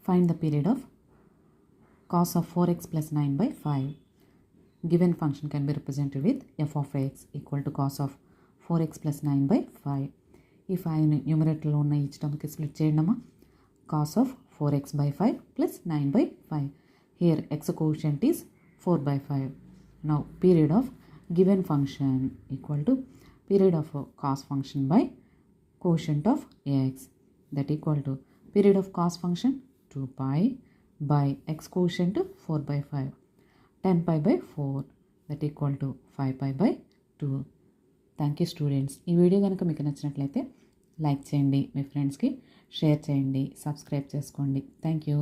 Find the period of cos of 4x plus 9 by 5. Given function can be represented with f of x equal to cos of 4x plus 9 by 5. ఈ 5ని న్యూమరేటర్లో ఉన్న each టర్మ్కి split చేయండమ్మా. cos of 4x by 5 plus 9 by 5. Here x quotient is 4 by 5. Now period of given function equal to period of cos function by quotient of x, that equal to period of cos function 2 pi by x quotient 4 by 5. 10 pi by 4, that equal to 5 pi by 2. Thank you students. ఈ video కనుక మీకు నచ్చినట్లయితే like చేయండి, మీ ఫ్రెండ్స్కి share చేయండి, subscribe చేసుకోండి. Thank you.